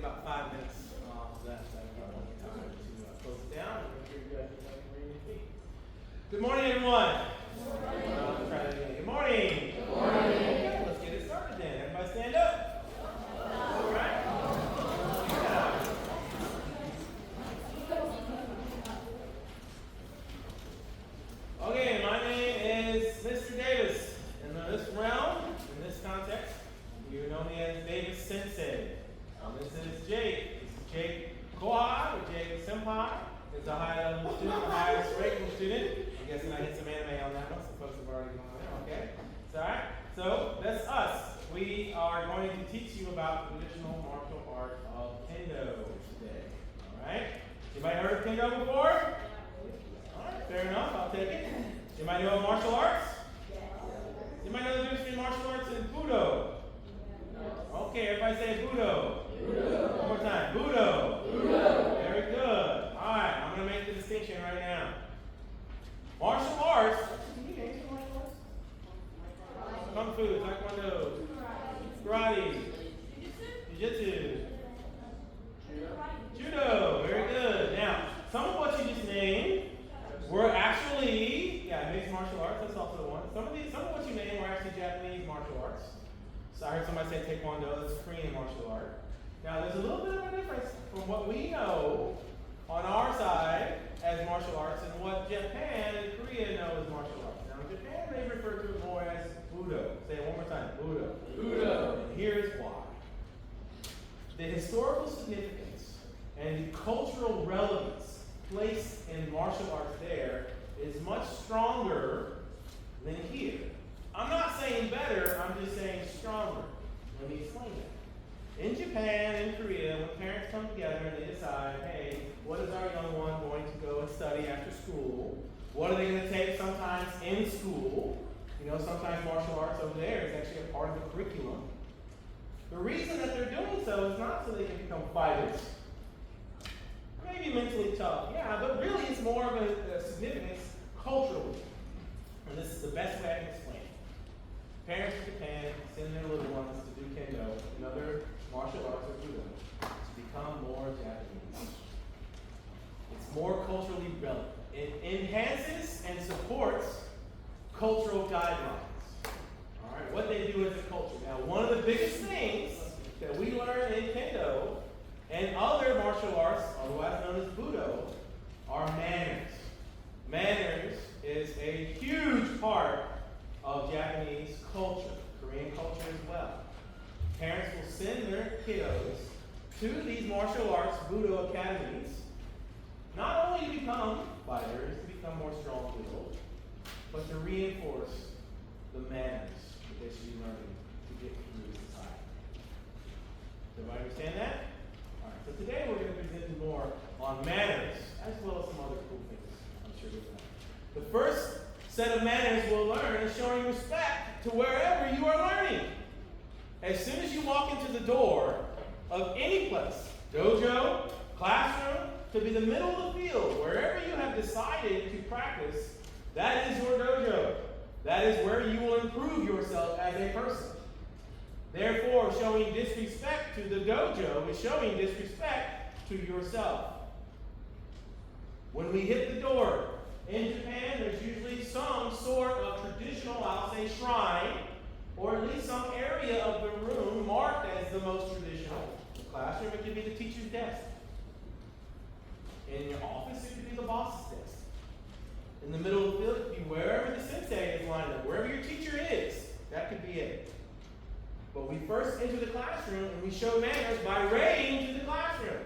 about 5 minutes left. So I don't have time to close it down. I'm sure you guys are ready to speak. Good morning, everyone. Good morning. I'll try that again. Good morning. Good morning. Okay, let's get it started then. Everybody stand up. All right. Yeah. Okay, my name is Mr. Davis. In this realm, in this context, you know me as Davis Sensei. This is Jake. This is Jake Kohai, or Jake Senpai. It's a high level student, the highest ranked student. I'm guessing I hit some anime on that one. Some folks have already gone there. Okay. It's alright. So that's us. We are going to teach you about the traditional martial art of Kendo today. Alright? Anybody heard of Kendo before? Alright, fair enough, I'll take it. Anybody know martial arts? Anybody know the difference between martial arts and Budo? Okay, everybody say Budo. Budo. One more time. Budo. Budo. Very good. Alright, I'm going to make the distinction right now. Martial arts. Can you name some martial arts? Kung Fu, Taekwondo, Karate, Jiu-Jitsu, Judo. Very good. Now, some of what you just named were actually, mixed martial arts. That's also the one. Some of what you named were actually Japanese martial arts. So I heard somebody say Taekwondo. That's Korean martial art. Now, there's a little bit of a difference from what we know on our side as martial arts and what Japan and Korea know as martial arts. Now, in Japan, they refer to it more as Budo. Say it one more time. Budo. Budo. And here's why. The historical significance and the cultural relevance placed in martial arts there is much stronger than here. I'm not saying better, I'm just saying stronger. Let me explain that. In Japan and Korea, when parents come together and they decide, hey, what is our young one going to go and study after school? What are they going to take sometimes in school? You know, sometimes martial arts over there is actually a part of the curriculum. The reason that they're doing so is not so they can become fighters. Maybe mentally tough, yeah, but really it's more of a significance culturally. And this is the best way I can explain it. Parents in Japan send their little ones to do Kendo and other martial arts or Judo to become more Japanese. It's more culturally relevant. It enhances and supports cultural guidelines. All right, what they do as a culture. Now, one of the biggest things that we learn in Kendo and other martial arts, otherwise known as Budo, are manners. Manners is a huge part of Japanese culture, Korean culture as well. Parents will send their kiddos to these martial arts Budo academies, not only to become fighters, to become more strong-willed, but to reinforce the manners that they should be learning to get through society. Does everybody understand that? All right, so today we're going to present more on manners, as well as some other cool things I'm sure you'll find. The first set of manners we'll learn is showing respect to wherever you are learning. As soon as you walk into the door of any place, dojo, classroom, to be the middle of the field, wherever you have decided to practice, that is your dojo. That is where you will improve yourself as a person. Therefore, showing disrespect to the dojo is showing disrespect to yourself. When we hit the door, in Japan, there's usually some sort of traditional, I'll say, shrine, or at least some area of the room marked as the most traditional. In the classroom, it could be the teacher's desk. In your office, it could be the boss's desk. In the middle of the field, it could be wherever the sensei is lined up, wherever your teacher is. That could be it. But we first enter the classroom and we show manners by raying to the classroom.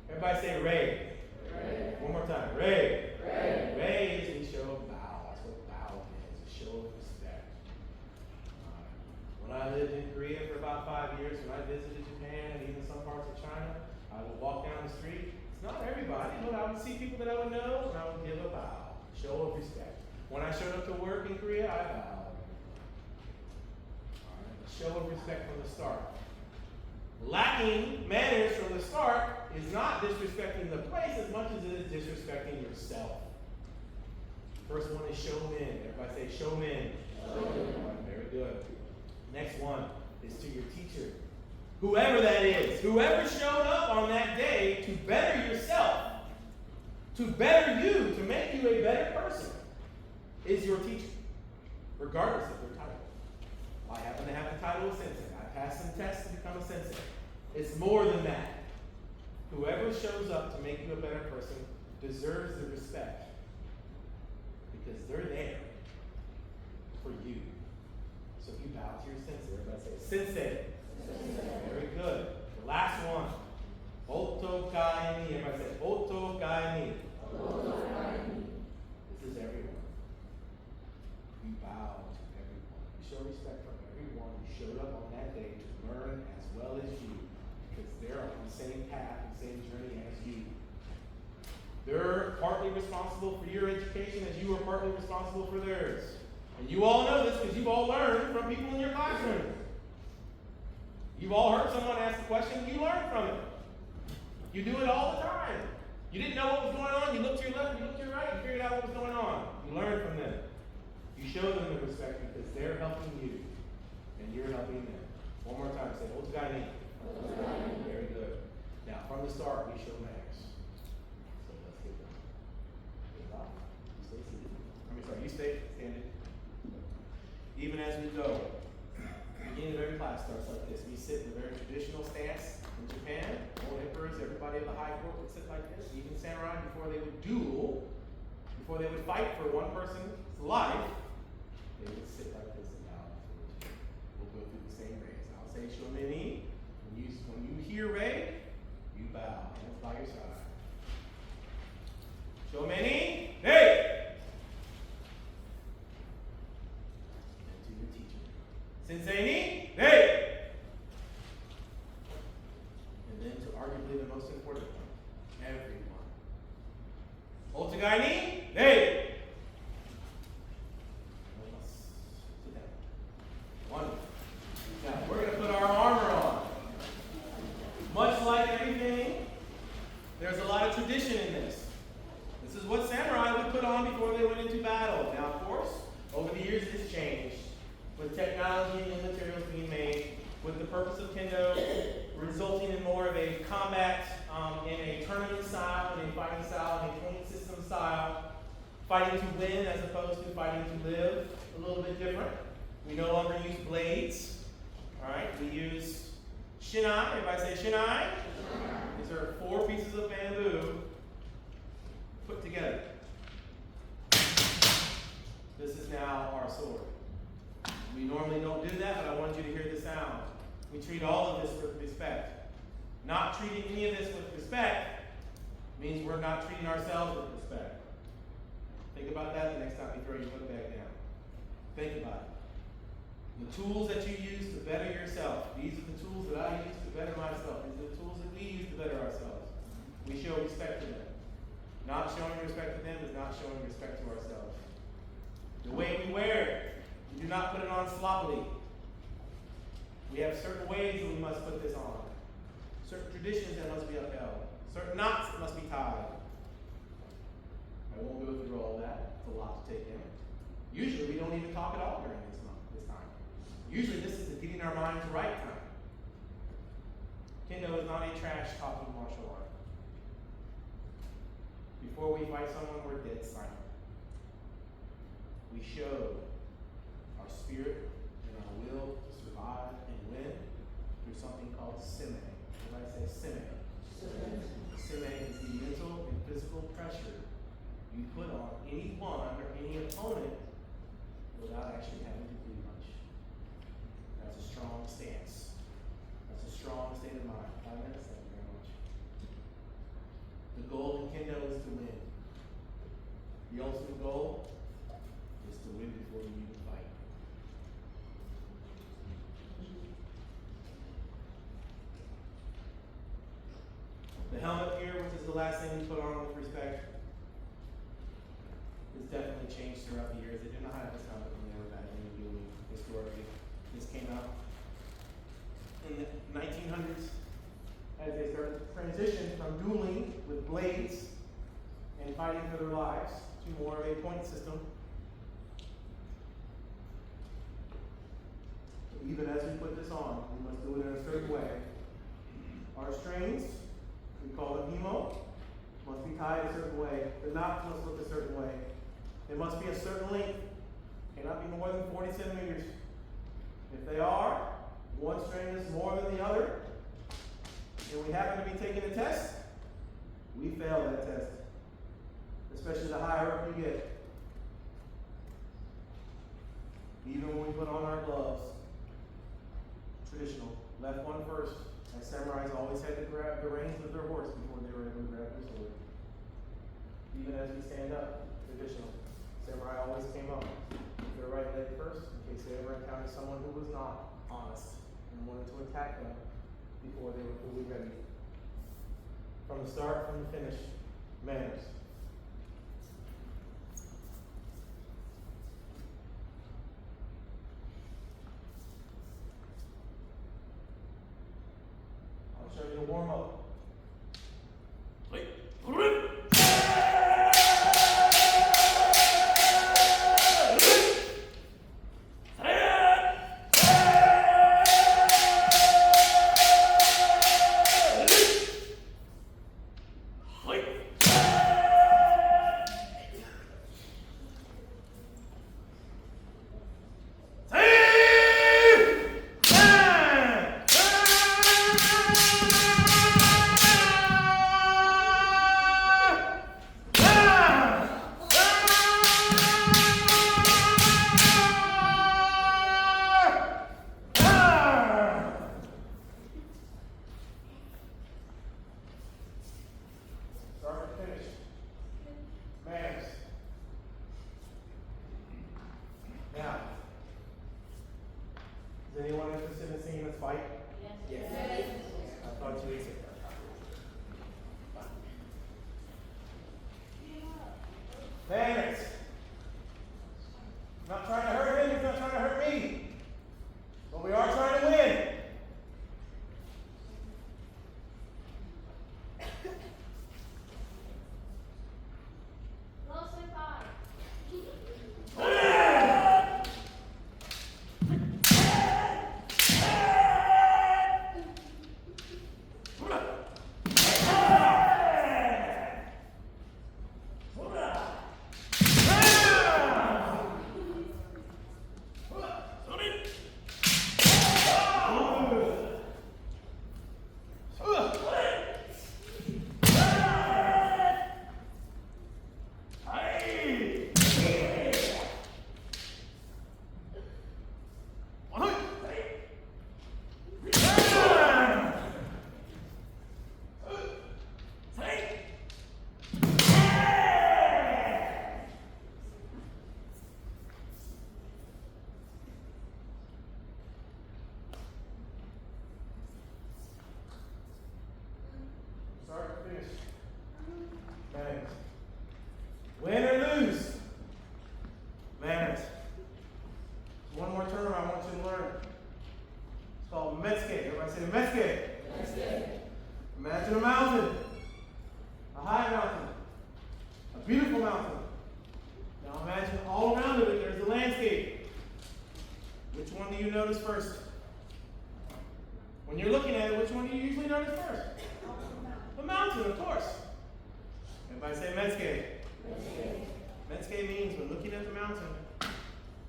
Everybody say ray. Ray. One more time. Ray. Ray. Ray is we show a bow. That's what bow is, a show of respect. When I lived in Korea for about 5 years, when I visited Japan and even some parts of China, I would walk down the street. It's not everybody, but I would see people that I would know and I would give a bow. Show of respect. When I showed up to work in Korea, I bowed. Show of respect from the start. Lacking manners from the start is not disrespecting the place as much as it is disrespecting yourself. First one is show men. Everybody say show men. Very good. Next one is to your teacher. Whoever that is, whoever showed up on that day to better yourself, to better you, to make you a better person, is your teacher, regardless of their title. I happen to have the title of sensei. I passed some tests to become a sensei. It's more than that. Whoever shows up to make you a better person deserves the respect because they're there for you. So if you bow to your sensei, everybody say, sensei. Very good. The last one. Otokai ni. Everybody say, otokai ni. This is everyone. You bow to everyone. You show respect for everyone who showed up on that day to learn as well as you because they're on the same path and same journey as you. They're partly responsible for your education as you are partly responsible for theirs. And you all know this because you've all learned from people in your classroom. You've all heard someone ask a question, you learn from it. You do it all the time. You didn't know what was going on, you looked to your left, you looked to your right, you figured out what was going on. You learned from them. You show them the respect because they're helping you, and you're helping them. One more time, say, Otogai ni. Very good. Now, from the start, we show manners. So let's get going. You stay seated. You stay standing. Even as we go, the beginning of every class starts like this. We sit in a very traditional stance in Japan. Old emperors, everybody in the high court would sit like this. Even samurai, before they would duel, before they would fight for one person's life, they would sit like this and bow. We'll go through the same raise. I'll say shomeni. When you hear Rei, you bow. Hands by your side. Shomeni, Rei. And to your teacher. Sensei ni, Rei. And then to arguably the most important one, everyone. Otogai ni, Rei. Sit down. Wonderful. Now, we're going to put our armor on. Much like everything, there's a lot of tradition in this. This is what samurai would put on before they went into battle. Now, of course, over the years it's changed. With technology and materials being made, with the purpose of Kendo resulting in more of a combat in a tournament style, in a fighting style, in a point system style, fighting to win as opposed to fighting to live, a little bit different. We no longer use blades. All right, we use shinai. Everybody say shinai. These are 4 pieces of bamboo put together. This is now our sword. We normally don't do that, but I want you to hear the sound. We treat all of this with respect. Not treating any of this with respect means we're not treating ourselves with respect. Think about that the next time you throw your book bag down. Think about it. The tools that you use to better yourself, these are the tools that I use to better myself. These are the tools that we use to better ourselves. We show respect to them. Not showing respect to them is not showing respect to ourselves. The way we wear it, we do not put it on sloppily. We have certain ways that we must put this on. Certain traditions that must be upheld. Certain knots that must be tied. I won't go through all that. It's a lot to take in. Usually we don't even talk at all during this time. Usually this is the getting our minds right time. Kendo is not a trash talking martial art. Before we fight someone, we're dead silent. We show our spirit and our will to survive and win through something called sime. Everybody say sime. Sime is the mental and physical pressure you put on anyone or any opponent without actually having to do much. That's a strong stance. That's a strong state of mind. 5 minutes, thank you very much. The goal in Kendo is to win. The ultimate goal is to win before you even fight. The helmet here, which is the last thing we put on with respect, has definitely changed throughout the years. They did not have this helmet when they were back in the dueling historically. This came out in the 1900s as they started to transition from dueling with blades and fighting for their lives to more of a point system. Even as we put this on, we must do it in a certain way Our strings, we call them hemo, must be tied a certain way. The knots must look a certain way. They must be a certain length. Cannot be more than 40 centimeters. If they are, one string is more than the other, and we happen to be taking a test, we fail that test. Especially the higher up you get. Even when we put on our gloves. Traditional. Left one first. As samurais always had to grab the reins of their horse before they were able to grab their sword. Even as we stand up, traditional. Samurai always came up with their right leg first in case they ever encountered someone who was not honest and wanted to attack them before they were fully ready. From the start, from the finish, manners. I'll show you the warm up. Is anyone interested in seeing us fight? Yes. Yes. I thought you would say that. Manners. I'm not trying to hurt him, he's not trying to hurt me. But we are trying to win. Start to finish. Manners. Win or lose. Manners. One more term I want you to learn. It's called Metsuke. Everybody say Metsuke. Metsuke. Imagine a mountain. A high mountain. A beautiful mountain. Now imagine all around it there's a landscape. Which one do you notice first? When you're looking at it, which one do you usually notice first? The mountain, of course. Everybody say Metsuke. Metsuke means when looking at the mountain,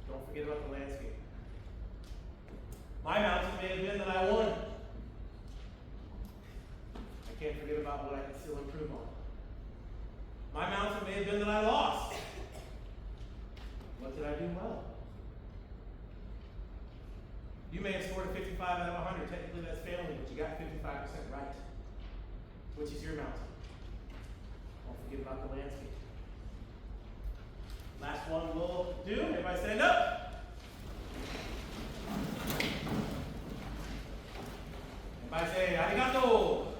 don't forget about the landscape. My mountain may have been that I won. I can't forget about what I can still improve on. My mountain may have been that I lost. What did I do well? You may have scored a 55 out of 100. Technically that's failing, but you got 55% right. Which is your mountain. Don't forget about the landscape. Last one we'll do. Everybody stand up. Everybody say arigato.